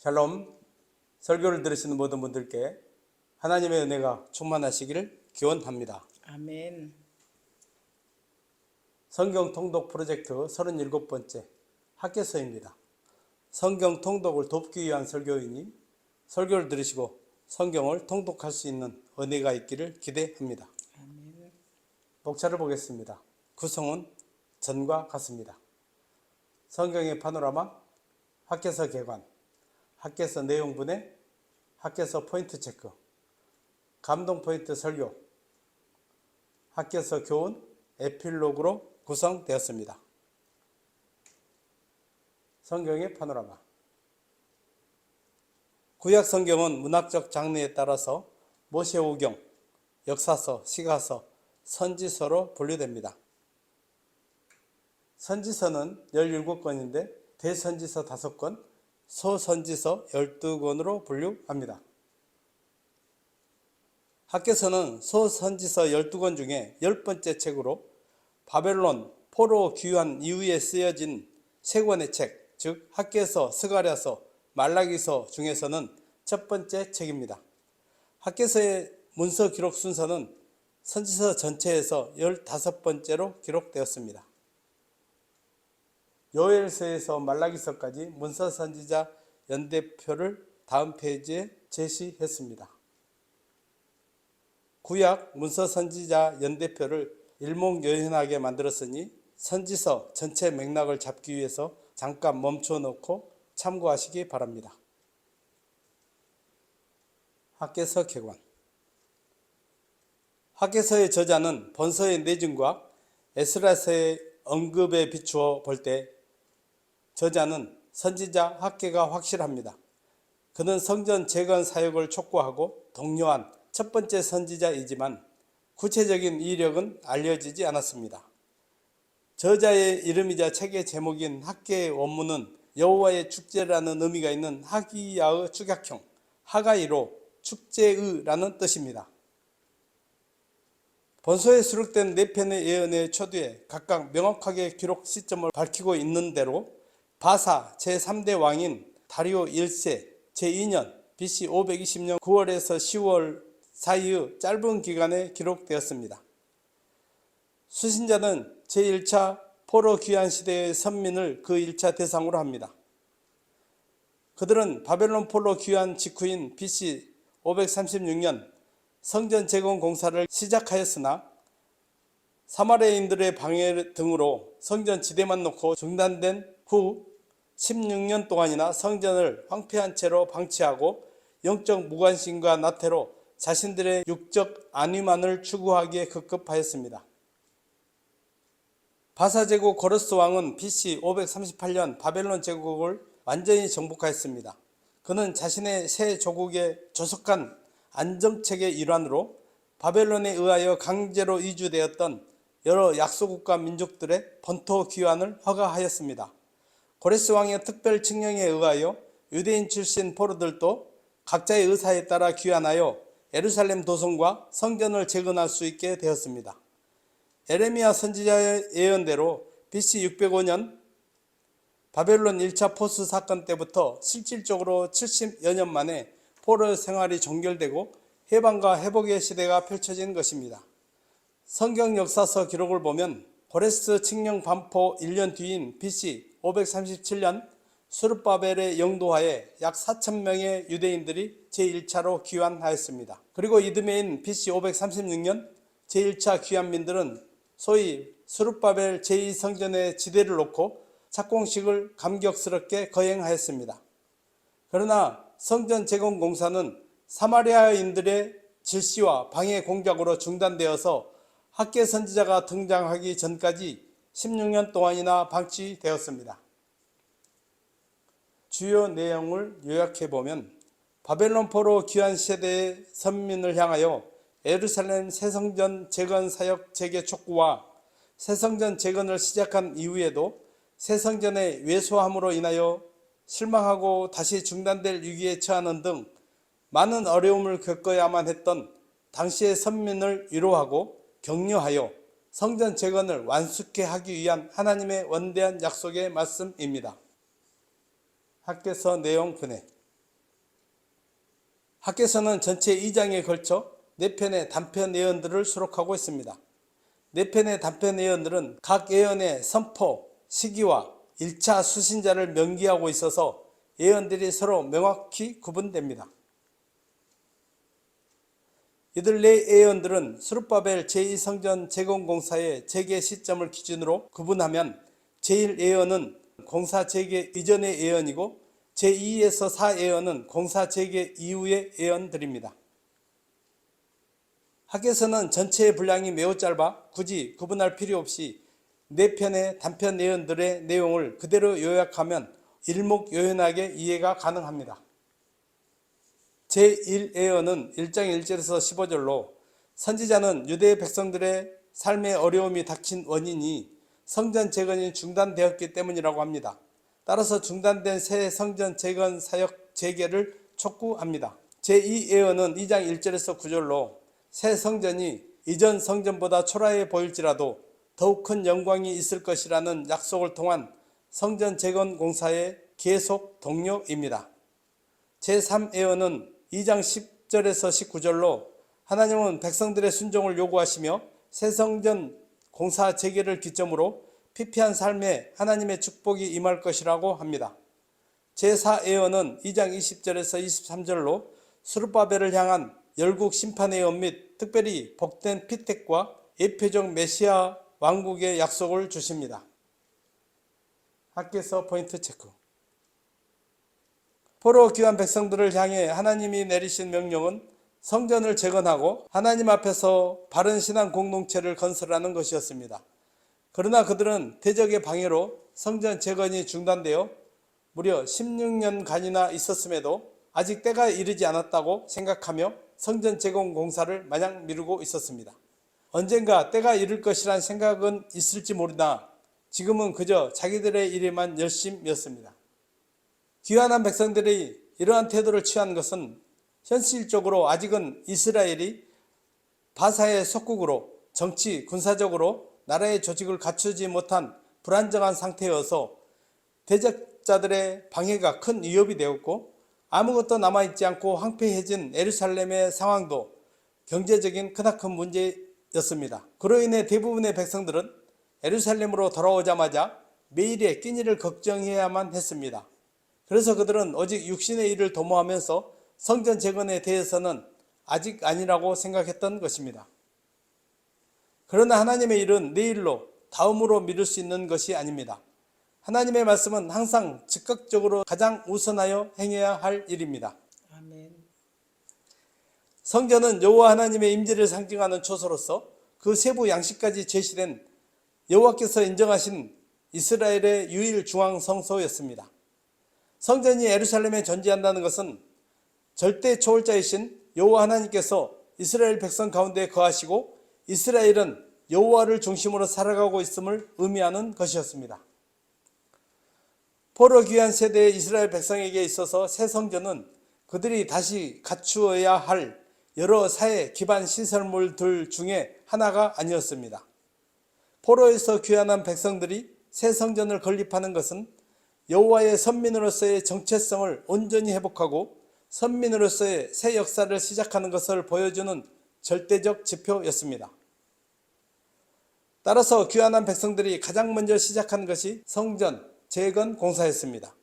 샬롬. 설교를 들으시는 모든 분들께 하나님의 은혜가 충만하시기를 기원합니다. 아멘. 성경 통독 프로젝트 37번째 학개서입니다. 성경 통독을 돕기 위한 설교이니 설교를 들으시고 성경을 통독할 수 있는 은혜가 있기를 기대합니다. 아멘. 목차를 보겠습니다. 구성은 전과 같습니다. 성경의 파노라마, 학개서 개관, 학개서 내용 분해, 학개서 포인트 체크, 감동 포인트 설교, 학개서 교훈, 에필로그로 구성되었습니다. 성경의 파노라마. 구약 성경은 문학적 장르에 따라서 모세오경, 역사서, 시가서, 선지서로 분류됩니다. 선지서는 17권인데 대선지서 5권, 소선지서 12권으로 분류합니다. 학개서는 소선지서 12권 중에 10번째 책으로 바벨론 포로 귀환 이후에 쓰여진 세 권의 책, 즉 학개서, 스가랴서, 말라기서 중에서는 첫 번째 책입니다. 학개서의 문서 기록 순서는 선지서 전체에서 15번째로 기록되었습니다. 요엘서에서 말라기서까지 문서 선지자 연대표를 다음 페이지에 제시했습니다. 구약 문서 선지자 연대표를 일목요연하게 만들었으니 선지서 전체 맥락을 잡기 위해서 잠깐 멈춰 놓고 참고하시기 바랍니다. 학개서 개관. 학개서의 저자는 본서의 내증과 에스라서의 언급에 비추어 볼 때 저자는 선지자 학개가 확실합니다. 그는 성전 재건 사역을 촉구하고 독려한 첫 번째 선지자이지만 구체적인 이력은 알려지지 않았습니다. 저자의 이름이자 책의 제목인 학개의 원문은 여호와의 축제라는 의미가 있는 하기야의 축약형 하가이로 축제의라는 뜻입니다. 본서에 수록된 4편의 예언의 초두에 각각 명확하게 기록 시점을 밝히고 있는 대로 바사 제3대 왕인 다리오 1세 제2년 BC 520년 9월에서 10월 사이의 짧은 기간에 기록되었습니다. 수신자는 제1차 포로 귀환 시대의 선민을 그 1차 대상으로 합니다. 그들은 바벨론 포로 귀환 직후인 BC 536년 성전 재건 공사를 시작하였으나 사마리아인들의 방해 등으로 성전 지대만 놓고 중단된 후 16년 동안이나 성전을 황폐한 채로 방치하고 영적 무관심과 나태로 자신들의 육적 안위만을 추구하기에 급급하였습니다. 바사 제국 고르스 왕은 BC 538년 바벨론 제국을 완전히 정복하였습니다. 그는 자신의 새 조국의 조속한 안정책의 일환으로 바벨론에 의하여 강제로 이주되었던 여러 약소국가 민족들의 본토 귀환을 허가하였습니다. 고레스 왕의 특별 칙령에 의하여 유대인 출신 포로들도 각자의 의사에 따라 귀환하여 예루살렘 도성과 성전을 재건할 수 있게 되었습니다. 에레미야 선지자의 예언대로 BC 605년 바벨론 1차 포수 사건 때부터 실질적으로 70여 년 만에 포로 생활이 종결되고 해방과 회복의 시대가 펼쳐진 것입니다. 성경 역사서 기록을 보면 고레스 칙령 반포 1년 뒤인 BC 537년 스룹바벨의 영도하에 약 4,000명의 유대인들이 제1차로 귀환하였습니다. 그리고 이듬해인 BC 536년 제1차 귀환민들은 소위 스룹바벨 제2성전의 지대를 놓고 착공식을 감격스럽게 거행하였습니다. 그러나 성전 재건 공사는 사마리아인들의 질시와 방해 공작으로 중단되어서 학개 선지자가 등장하기 전까지 16년 동안이나 방치되었습니다. 주요 내용을 요약해보면 바벨론 포로 귀환 세대의 선민을 향하여 예루살렘 새성전 재건 사역 재개 촉구와 새성전 재건을 시작한 이후에도 새성전의 왜소함으로 인하여 실망하고 다시 중단될 위기에 처하는 등 많은 어려움을 겪어야만 했던 당시의 선민을 위로하고 격려하여 성전 재건을 완숙해 하기 위한 하나님의 원대한 약속의 말씀입니다. 학개서 내용 분해. 학계서는 전체 2장에 걸쳐 4편의 단편 예언들을 수록하고 있습니다. 4편의 단편 예언들은 각 예언의 선포, 시기와 1차 수신자를 명기하고 있어서 예언들이 서로 명확히 구분됩니다. 이들 4예언들은 스룹바벨 제2성전 재건공사의 재개 시점을 기준으로 구분하면 제1예언은 공사 재개 이전의 예언이고 제2에서 4예언은 공사 재개 이후의 예언들입니다. 학계서는 전체의 분량이 매우 짧아 굳이 구분할 필요 없이 4편의 단편 예언들의 내용을 그대로 요약하면 일목요연하게 이해가 가능합니다. 제1예언은 1장 1절에서 15절로 선지자는 유대 백성들의 삶의 어려움이 닥친 원인이 성전 재건이 중단되었기 때문이라고 합니다. 따라서 중단된 새 성전 재건 사역 재개를 촉구합니다. 제2예언은 2장 1절에서 9절로 새 성전이 이전 성전보다 초라해 보일지라도 더욱 큰 영광이 있을 것이라는 약속을 통한 성전 재건 공사의 계속 동료입니다. 제3예언은 2장 10절에서 19절로 하나님은 백성들의 순종을 요구하시며 새 성전 공사 재개를 기점으로 피폐한 삶에 하나님의 축복이 임할 것이라고 합니다. 제4예언은 2장 20절에서 23절로 스룹바벨을 향한 열국 심판의 예언 및 특별히 복된 피택과 예표적 메시아 왕국의 약속을 주십니다. 학계서 포인트 체크. 포로 귀한 백성들을 향해 하나님이 내리신 명령은 성전을 재건하고 하나님 앞에서 바른 신앙 공동체를 건설하는 것이었습니다. 그러나 그들은 대적의 방해로 성전 재건이 중단되어 무려 16년간이나 있었음에도 아직 때가 이르지 않았다고 생각하며 성전 재건 공사를 마냥 미루고 있었습니다. 언젠가 때가 이를 것이란 생각은 있을지 모르나 지금은 그저 자기들의 일에만 열심이었습니다. 귀환한 백성들이 이러한 태도를 취한 것은 현실적으로 아직은 이스라엘이 바사의 속국으로 정치, 군사적으로 나라의 조직을 갖추지 못한 불안정한 상태여서 대적자들의 방해가 큰 위협이 되었고 아무것도 남아있지 않고 황폐해진 예루살렘의 상황도 경제적인 크나큰 문제였습니다. 그로 인해 대부분의 백성들은 예루살렘으로 돌아오자마자 매일의 끼니를 걱정해야만 했습니다. 그래서 그들은 오직 육신의 일을 도모하면서 성전 재건에 대해서는 아직 아니라고 생각했던 것입니다. 그러나 하나님의 일은 내일로 다음으로 미룰 수 있는 것이 아닙니다. 하나님의 말씀은 항상 즉각적으로 가장 우선하여 행해야 할 일입니다. 아멘. 성전은 여호와 하나님의 임재를 상징하는 초소로서 그 세부 양식까지 제시된 여호와께서 인정하신 이스라엘의 유일 중앙 성소였습니다. 성전이 예루살렘에 존재한다는 것은 절대 초월자이신 여호와 하나님께서 이스라엘 백성 가운데 거하시고 이스라엘은 여호와를 중심으로 살아가고 있음을 의미하는 것이었습니다. 포로 귀한 세대의 이스라엘 백성에게 있어서 새 성전은 그들이 다시 갖추어야 할 여러 사회 기반 시설물들 중에 하나가 아니었습니다. 포로에서 귀환한 백성들이 새 성전을 건립하는 것은 여호와의 선민으로서의 정체성을 온전히 회복하고 선민으로서의 새 역사를 시작하는 것을 보여주는 절대적 지표였습니다. 따라서 귀환한 백성들이 가장 먼저 시작한 것이 성전 재건 공사였습니다.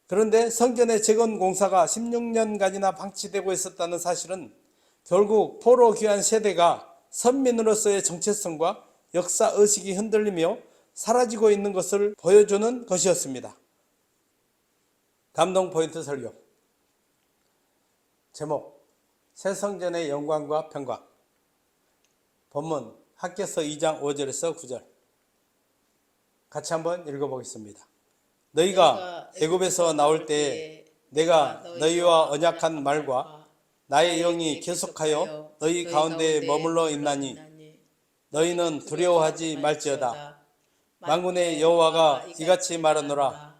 그런데 성전의 재건 공사가 16년간이나 방치되고 있었다는 사실은 결국 포로 귀환 세대가 선민으로서의 정체성과 역사의식이 흔들리며 사라지고 있는 것을 보여주는 것이었습니다. 감동 포인트 설교. 제목, 새 성전의 영광과 평강. 본문 학계서 2장 5절에서 9절. 같이 한번 읽어보겠습니다. 너희가 애굽에서 나올 때에 내가 너희와 언약한 말과 나의 영이 계속하여 너희 가운데에 머물러 있나니 너희는 두려워하지 말지어다. 만군의 여호와가 이같이 말하노라.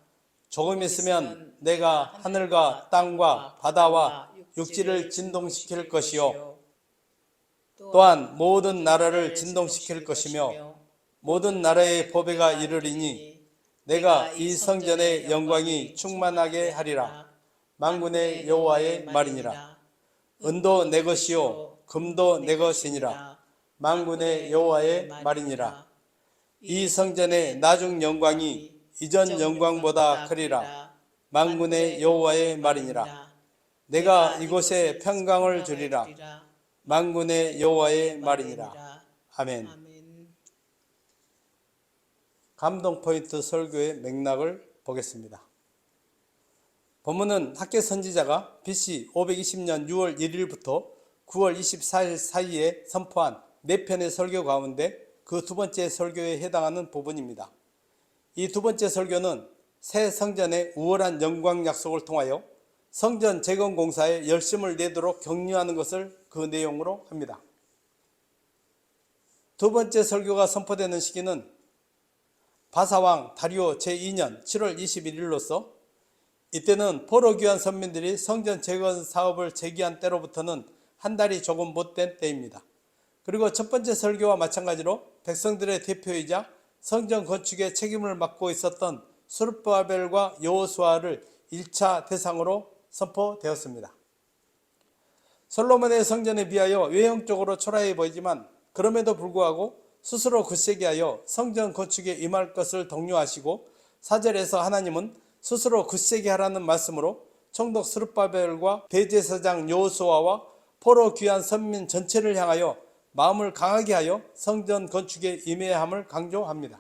조금 있으면 내가 하늘과 땅과 바다와 육지를 진동시킬 것이요 또한 모든 나라를 진동시킬 것이며 모든 나라의 보배가 이르리니 내가 이 성전의 영광이 충만하게 하리라. 만군의 여호와의 말이니라. 은도 내 것이요 금도 내 것이니라. 만군의 여호와의 말이니라. 이 성전의 나중 영광이 이전 영광보다 크리라. 만군의 여호와의 말이니라. 내가 이곳에 평강을 주리라. 만군의 여호와의 말이니라. 아멘. 감동 포인트 설교의 맥락을 보겠습니다. 본문은 학개 선지자가 BC 520년 6월 1일부터 9월 24일 사이에 선포한 4편의 설교 가운데 그 두 번째 설교에 해당하는 부분입니다. 이 두 번째 설교는 새 성전의 우월한 영광 약속을 통하여 성전 재건 공사에 열심을 내도록 격려하는 것을 그 내용으로 합니다. 두 번째 설교가 선포되는 시기는 바사왕 다리오 제2년 7월 21일로서 이때는 포로 귀환 선민들이 성전 재건 사업을 재개한 때로부터는 한 달이 조금 못된 때입니다. 그리고 첫 번째 설교와 마찬가지로 백성들의 대표이자 성전 건축의 책임을 맡고 있었던 스룹바벨과 여호수아를 1차 대상으로 선포되었습니다. 솔로몬의 성전에 비하여 외형적으로 초라해 보이지만 그럼에도 불구하고 스스로 굳세게 하여 성전 건축에 임할 것을 독려하시고 4절에서 하나님은 스스로 굳세게 하라는 말씀으로 총독 스룹바벨과 대제사장 여호수아와 포로 귀한 선민 전체를 향하여 마음을 강하게 하여 성전 건축에 임해야 함을 강조합니다.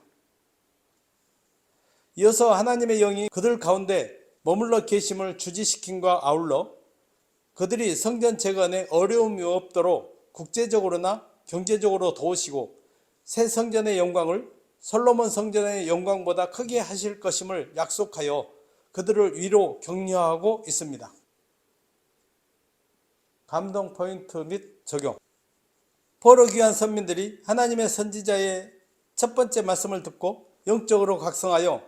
이어서 하나님의 영이 그들 가운데 머물러 계심을 주지시킴과 아울러 그들이 성전 재건에 어려움이 없도록 국제적으로나 경제적으로 도우시고 새 성전의 영광을 솔로몬 성전의 영광보다 크게 하실 것임을 약속하여 그들을 위로 격려하고 있습니다. 감동 포인트 및 적용. 포로 귀한 선민들이 하나님의 선지자의 첫 번째 말씀을 듣고 영적으로 각성하여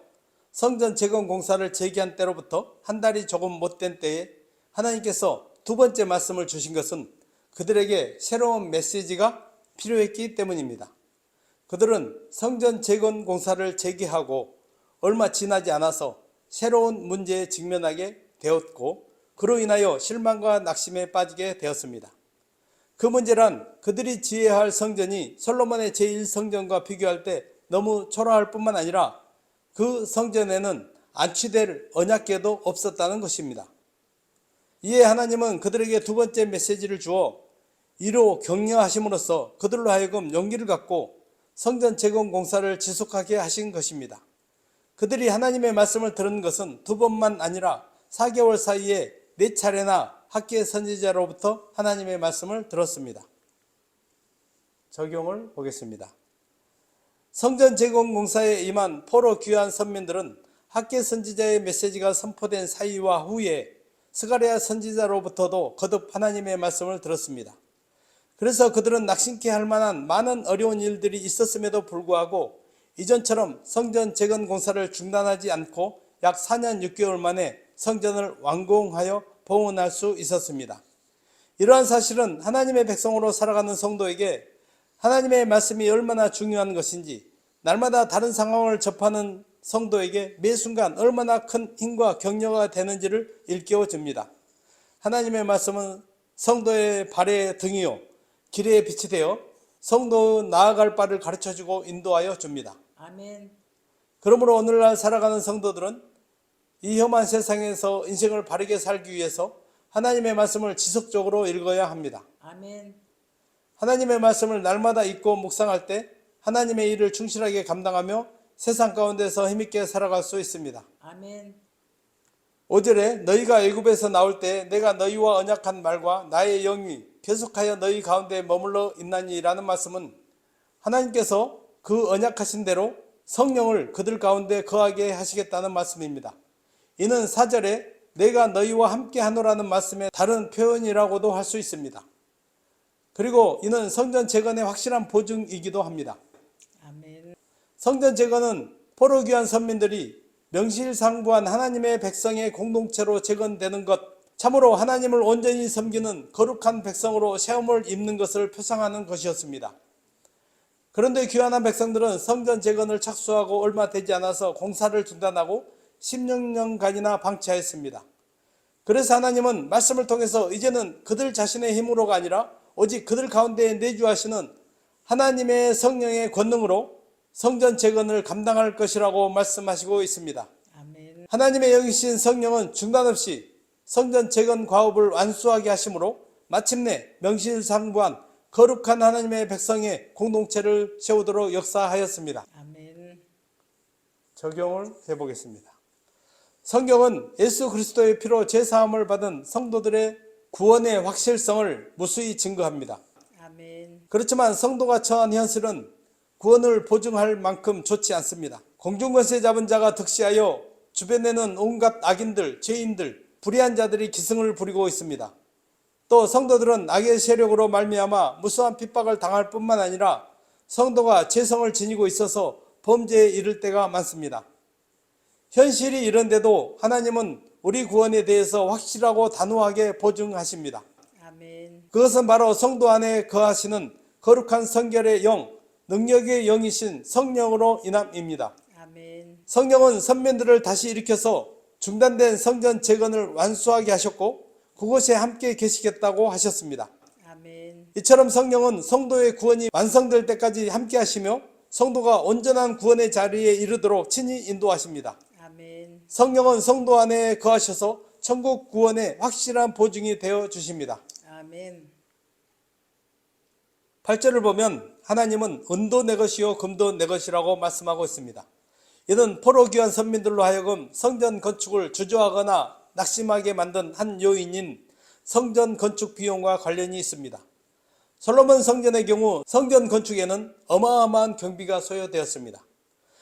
성전 재건 공사를 재개한 때로부터 한 달이 조금 못된 때에 하나님께서 두 번째 말씀을 주신 것은 그들에게 새로운 메시지가 필요했기 때문입니다. 그들은 성전 재건 공사를 재개하고 얼마 지나지 않아서 새로운 문제에 직면하게 되었고 그로 인하여 실망과 낙심에 빠지게 되었습니다. 그 문제란 그들이 지어야 할 성전이 솔로몬의 제1성전과 비교할 때 너무 초라할 뿐만 아니라 그 성전에는 안취될 언약궤도 없었다는 것입니다. 이에 하나님은 그들에게 두 번째 메시지를 주어 이로 격려하심으로써 그들로 하여금 용기를 갖고 성전 재건 공사를 지속하게 하신 것입니다. 그들이 하나님의 말씀을 들은 것은 두 번만 아니라 4개월 사이에 4차례나 학개 선지자로부터 하나님의 말씀을 들었습니다. 적용을 보겠습니다. 성전 재건 공사에 임한 포로 귀환 선민들은 학개 선지자의 메시지가 선포된 사이와 후에 스가랴 선지자로부터도 거듭 하나님의 말씀을 들었습니다. 그래서 그들은 낙심케 할 만한 많은 어려운 일들이 있었음에도 불구하고 이전처럼 성전 재건 공사를 중단하지 않고 약 4년 6개월 만에 성전을 완공하여 봉헌할 수 있었습니다. 이러한 사실은 하나님의 백성으로 살아가는 성도에게 하나님의 말씀이 얼마나 중요한 것인지 날마다 다른 상황을 접하는 성도에게 매 순간 얼마나 큰 힘과 격려가 되는지를 일깨워 줍니다. 하나님의 말씀은 성도의 발의 등이요 길의 빛이 되어 성도 나아갈 바를 가르쳐주고 인도하여 줍니다. 아멘. 그러므로 오늘날 살아가는 성도들은 이 험한 세상에서 인생을 바르게 살기 위해서 하나님의 말씀을 지속적으로 읽어야 합니다. 아멘. 하나님의 말씀을 날마다 읽고 묵상할 때 하나님의 일을 충실하게 감당하며 세상 가운데서 힘있게 살아갈 수 있습니다. 아멘. 5절에 너희가 애굽에서 나올 때 내가 너희와 언약한 말과 나의 영이 계속하여 너희 가운데 머물러 있나니라는 말씀은 하나님께서 그 언약하신 대로 성령을 그들 가운데 거하게 하시겠다는 말씀입니다. 이는 4절에 내가 너희와 함께 하노라는 말씀의 다른 표현이라고도 할 수 있습니다. 그리고 이는 성전 재건의 확실한 보증이기도 합니다. 아멘. 성전 재건은 포로 귀한 선민들이 명실상부한 하나님의 백성의 공동체로 재건되는 것, 참으로 하나님을 온전히 섬기는 거룩한 백성으로 세움을 입는 것을 표상하는 것이었습니다. 그런데 귀환한 백성들은 성전 재건을 착수하고 얼마 되지 않아서 공사를 중단하고 16년간이나 방치하였습니다. 그래서 하나님은 말씀을 통해서 이제는 그들 자신의 힘으로가 아니라 오직 그들 가운데 내주하시는 하나님의 성령의 권능으로 성전 재건을 감당할 것이라고 말씀하시고 있습니다. 아멘. 하나님의 영이신 성령은 중단 없이 성전 재건 과업을 완수하게 하심으로 마침내 명실상부한 거룩한 하나님의 백성의 공동체를 세우도록 역사하였습니다. 아멘. 적용을 해보겠습니다. 성경은 예수 그리스도의 피로 제사함을 받은 성도들의 구원의 확실성을 무수히 증거합니다. 아멘. 그렇지만 성도가 처한 현실은 구원을 보증할 만큼 좋지 않습니다. 공중권세 잡은 자가 득시하여 주변에는 온갖 악인들, 죄인들, 불의한 자들이 기승을 부리고 있습니다. 또 성도들은 악의 세력으로 말미암아 무수한 핍박을 당할 뿐만 아니라 성도가 죄성을 지니고 있어서 범죄에 이를 때가 많습니다. 현실이 이런데도 하나님은 우리 구원에 대해서 확실하고 단호하게 보증하십니다. 아멘. 그것은 바로 성도 안에 거하시는 거룩한 성결의 영, 능력의 영이신 성령으로 인함입니다. 아멘. 성령은 선민들을 다시 일으켜서 중단된 성전 재건을 완수하게 하셨고 그곳에 함께 계시겠다고 하셨습니다. 아멘. 이처럼 성령은 성도의 구원이 완성될 때까지 함께 하시며 성도가 온전한 구원의 자리에 이르도록 친히 인도하십니다. 아멘. 성령은 성도 안에 거하셔서 천국 구원의 확실한 보증이 되어 주십니다. 아멘. 8절을 보면 하나님은 은도 내 것이요 금도 내 것이라고 말씀하고 있습니다. 이는 포로 귀한 선민들로 하여금 성전 건축을 주저하거나 낙심하게 만든 한 요인인 성전 건축 비용과 관련이 있습니다. 솔로몬 성전의 경우 성전 건축에는 어마어마한 경비가 소요되었습니다.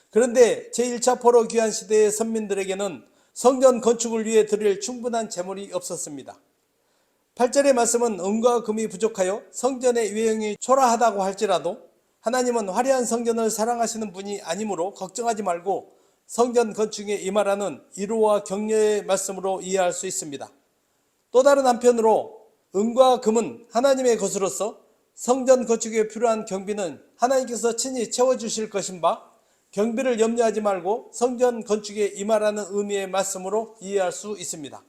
그런데 제1차 포로 귀환 시대의 선민들에게는 성전 건축을 위해 드릴 충분한 재물이 없었습니다. 8절의 말씀은 은과 금이 부족하여 성전의 외형이 초라하다고 할지라도 하나님은 화려한 성전을 사랑하시는 분이 아니므로 걱정하지 말고 성전 건축에 임하라는 위로와 격려의 말씀으로 이해할 수 있습니다. 또 다른 한편으로 은과 금은 하나님의 것으로서 성전 건축에 필요한 경비는 하나님께서 친히 채워주실 것인 바 경비를 염려하지 말고 성전 건축에 임하라는 의미의 말씀으로 이해할 수 있습니다.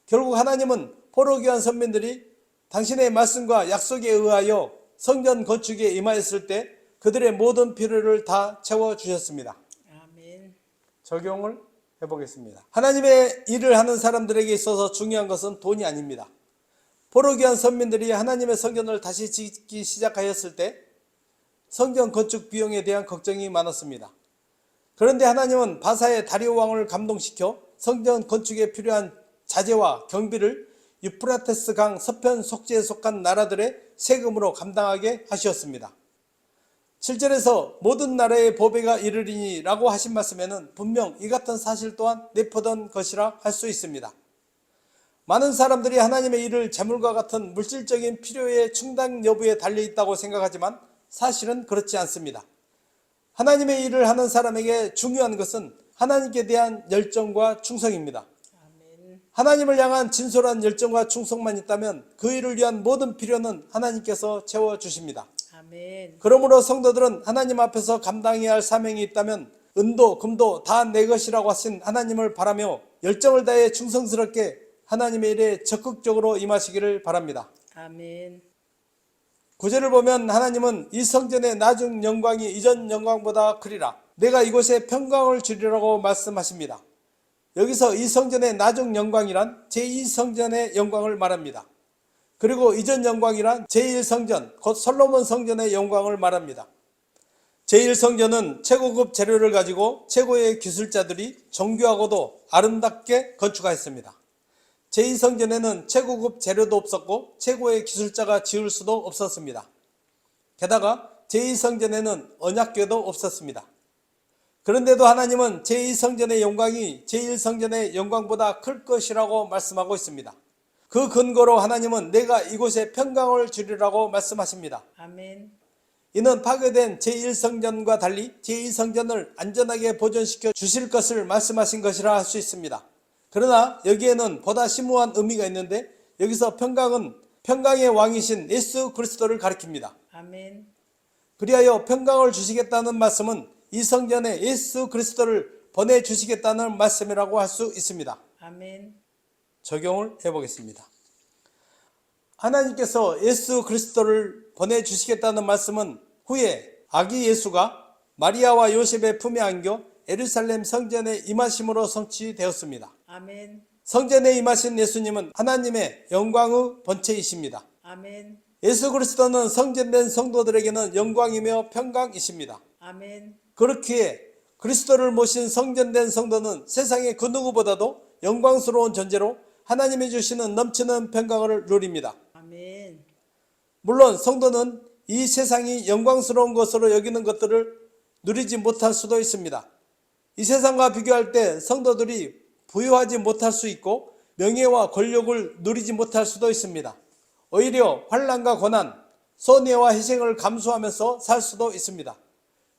결국 하나님은 포로 귀한 선민들이 당신의 말씀과 약속에 의하여 성전 건축에 임하였을 때 그들의 모든 필요를 다 채워주셨습니다. 아멘. 적용을 해보겠습니다. 하나님의 일을 하는 사람들에게 있어서 중요한 것은 돈이 아닙니다. 포로 귀한 선민들이 하나님의 성전을 다시 짓기 시작하였을 때 성전 건축 비용에 대한 걱정이 많았습니다. 그런데 하나님은 바사의 다리오 왕을 감동시켜 성전 건축에 필요한 자재와 경비를 유프라테스 강 서편 속지에 속한 나라들의 세금으로 감당하게 하셨습니다. 7절에서 모든 나라의 보배가 이르리니 라고 하신 말씀에는 분명 이 같은 사실 또한 내포된 것이라 할 수 있습니다. 많은 사람들이 하나님의 일을 재물과 같은 물질적인 필요의 충당 여부에 달려있다고 생각하지만 사실은 그렇지 않습니다. 하나님의 일을 하는 사람에게 중요한 것은 하나님께 대한 열정과 충성입니다. 아멘. 하나님을 향한 진솔한 열정과 충성만 있다면 그 일을 위한 모든 필요는 하나님께서 채워주십니다. 아멘. 그러므로 성도들은 하나님 앞에서 감당해야 할 사명이 있다면 은도 금도 다 내 것이라고 하신 하나님을 바라며 열정을 다해 충성스럽게 하나님의 일에 적극적으로 임하시기를 바랍니다. 아멘. 9절을 보면 하나님은 이 성전의 나중 영광이 이전 영광보다 크리라. 내가 이곳에 평강을 주리라고 말씀하십니다. 여기서 이 성전의 나중 영광이란 제2성전의 영광을 말합니다. 그리고 이전 영광이란 제1성전, 곧 솔로몬 성전의 영광을 말합니다. 제1성전은 최고급 재료를 가지고 최고의 기술자들이 정교하고도 아름답게 건축하였습니다. 제2성전에는 최고급 재료도 없었고 최고의 기술자가 지을 수도 없었습니다. 게다가 제2성전에는 언약궤도 없었습니다. 그런데도 하나님은 제2성전의 영광이 제1성전의 영광보다 클 것이라고 말씀하고 있습니다. 그 근거로 하나님은 내가 이곳에 평강을 주리라고 말씀하십니다. 아멘. 이는 파괴된 제1성전과 달리 제2성전을 안전하게 보존시켜 주실 것을 말씀하신 것이라 할 수 있습니다. 그러나 여기에는 보다 심오한 의미가 있는데 여기서 평강은 평강의 왕이신 예수 그리스도를 가리킵니다. 아멘. 그리하여 평강을 주시겠다는 말씀은 이 성전에 예수 그리스도를 보내주시겠다는 말씀이라고 할 수 있습니다. 아멘. 적용을 해보겠습니다. 하나님께서 예수 그리스도를 보내주시겠다는 말씀은 후에 아기 예수가 마리아와 요셉의 품에 안겨 예루살렘 성전에 임하심으로 성취되었습니다. 아멘. 성전에 임하신 예수님은 하나님의 영광의 본체이십니다. 아멘. 예수 그리스도는 성전된 성도들에게는 영광이며 평강이십니다. 아멘. 그렇기에 그리스도를 모신 성전된 성도는 세상의 그 누구보다도 영광스러운 존재로 하나님이 주시는 넘치는 평강을 누립니다. 아멘. 물론 성도는 이 세상이 영광스러운 것으로 여기는 것들을 누리지 못할 수도 있습니다. 이 세상과 비교할 때 성도들이 부유하지 못할 수 있고 명예와 권력을 누리지 못할 수도 있습니다. 오히려 환난과 고난, 손해와 희생을 감수하면서 살 수도 있습니다.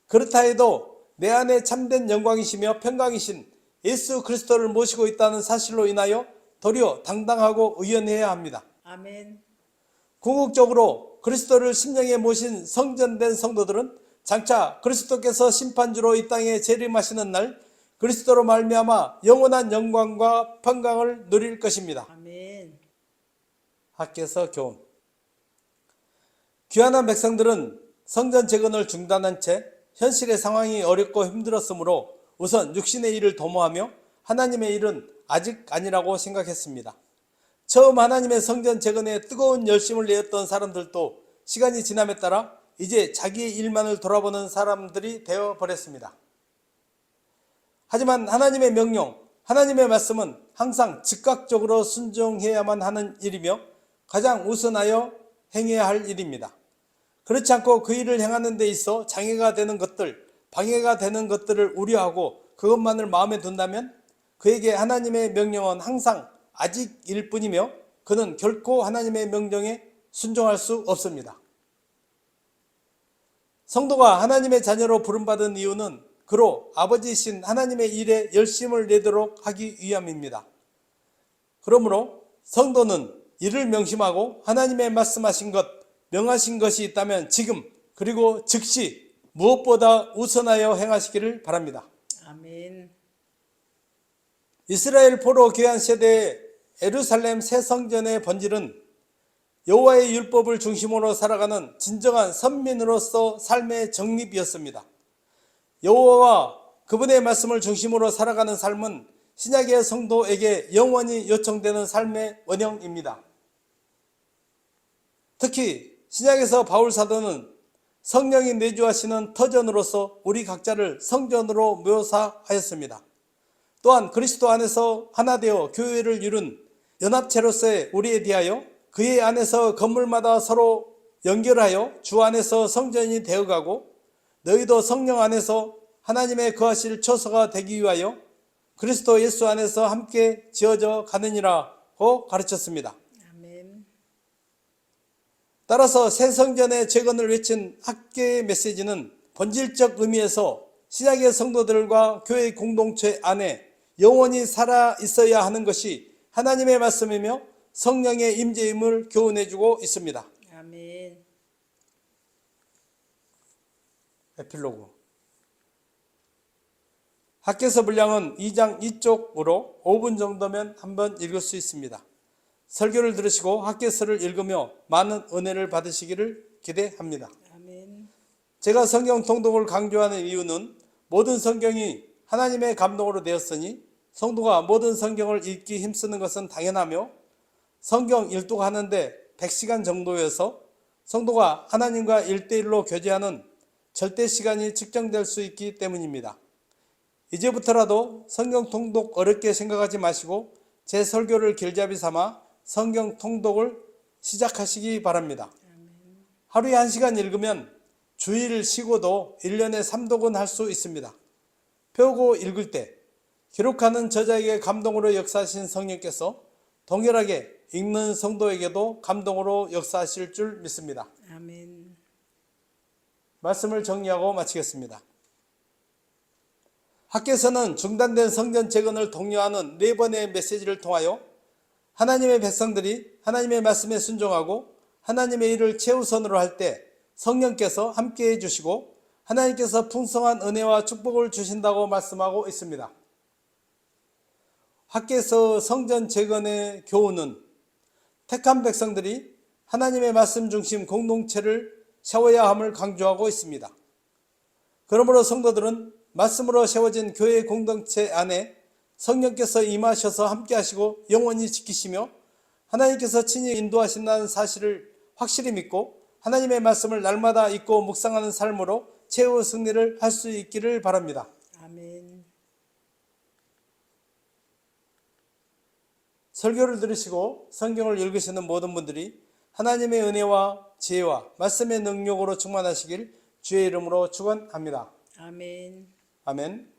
그렇다 해도 내 안에 참된 영광이시며 평강이신 예수 그리스도를 모시고 있다는 사실로 인하여 도리어 당당하고 의연해야 합니다. 아멘. 궁극적으로 그리스도를 심령에 모신 성전된 성도들은 장차 그리스도께서 심판주로 이 땅에 재림하시는 날 그리스도로 말미암아 영원한 영광과 평강을 누릴 것입니다. 아멘. 학교에서 교훈. 귀환한 백성들은 성전 재건을 중단한 채 현실의 상황이 어렵고 힘들었으므로 우선 육신의 일을 도모하며 하나님의 일은 아직 아니라고 생각했습니다. 처음 하나님의 성전 재건에 뜨거운 열심을 내었던 사람들도 시간이 지남에 따라 이제 자기의 일만을 돌아보는 사람들이 되어버렸습니다. 하지만 하나님의 명령, 하나님의 말씀은 항상 즉각적으로 순종해야만 하는 일이며 가장 우선하여 행해야 할 일입니다. 그렇지 않고 그 일을 행하는 데 있어 장애가 되는 것들, 방해가 되는 것들을 우려하고 그것만을 마음에 둔다면 그에게 하나님의 명령은 항상 아직일 뿐이며 그는 결코 하나님의 명령에 순종할 수 없습니다. 성도가 하나님의 자녀로 부름받은 이유는 그로 아버지이신 하나님의 일에 열심을 내도록 하기 위함입니다. 그러므로 성도는 이를 명심하고 하나님의 말씀하신 것, 명하신 것이 있다면 지금 그리고 즉시 무엇보다 우선하여 행하시기를 바랍니다. 아멘. 이스라엘 포로 귀환 세대의 예루살렘 새 성전의 본질은 여호와의 율법을 중심으로 살아가는 진정한 선민으로서 삶의 정립이었습니다. 여호와와 그분의 말씀을 중심으로 살아가는 삶은 신약의 성도에게 영원히 요청되는 삶의 원형입니다. 특히 신약에서 바울 사도는 성령이 내주하시는 터전으로서 우리 각자를 성전으로 묘사하였습니다. 또한 그리스도 안에서 하나 되어 교회를 이룬 연합체로서의 우리에 대하여 그의 안에서 건물마다 서로 연결하여 주 안에서 성전이 되어가고 너희도 성령 안에서 하나님의 거하실 처소가 되기 위하여 그리스도 예수 안에서 함께 지어져 가느니라고 가르쳤습니다. 아멘. 따라서 새 성전의 재건을 외친 학계의 메시지는 본질적 의미에서 신약의 성도들과 교회 공동체 안에 영원히 살아 있어야 하는 것이 하나님의 말씀이며 성령의 임재임을 교훈해주고 있습니다. 아멘. 에필로그. 학개서 분량은 2장 2쪽으로 5분 정도면 한번 읽을 수 있습니다. 설교를 들으시고 학개서를 읽으며 많은 은혜를 받으시기를 기대합니다. 아멘. 제가 성경 통독을 강조하는 이유는 모든 성경이 하나님의 감동으로 되었으니 성도가 모든 성경을 읽기 힘쓰는 것은 당연하며 성경 일독하는데 100시간 정도여서 성도가 하나님과 1대1로 교제하는 절대 시간이 측정될 수 있기 때문입니다. 이제부터라도 성경 통독 어렵게 생각하지 마시고 제 설교를 길잡이 삼아 성경 통독을 시작하시기 바랍니다. 하루에 1시간 읽으면 주일 쉬고도 1년에 3독은 할 수 있습니다. 펴고 읽을 때 기록하는 저자에게 감동으로 역사하신 성령께서 동일하게 읽는 성도에게도 감동으로 역사하실 줄 믿습니다. 아멘. 말씀을 정리하고 마치겠습니다. 학개서는 중단된 성전 재건을 독려하는 4번의 메시지를 통하여 하나님의 백성들이 하나님의 말씀에 순종하고 하나님의 일을 최우선으로 할 때 성령께서 함께해 주시고 하나님께서 풍성한 은혜와 축복을 주신다고 말씀하고 있습니다. 학개서 성전 재건의 교훈은 택한 백성들이 하나님의 말씀 중심 공동체를 세워야 함을 강조하고 있습니다. 그러므로 성도들은 말씀으로 세워진 교회 공동체 안에 성령께서 임하셔서 함께 하시고 영원히 지키시며 하나님께서 친히 인도하신다는 사실을 확실히 믿고 하나님의 말씀을 날마다 읽고 묵상하는 삶으로 최후 승리를 할 수 있기를 바랍니다. 아멘. 설교를 들으시고 성경을 읽으시는 모든 분들이 하나님의 은혜와 지혜와 말씀의 능력으로 충만하시길 주의 이름으로 축원합니다. 아멘. 아멘.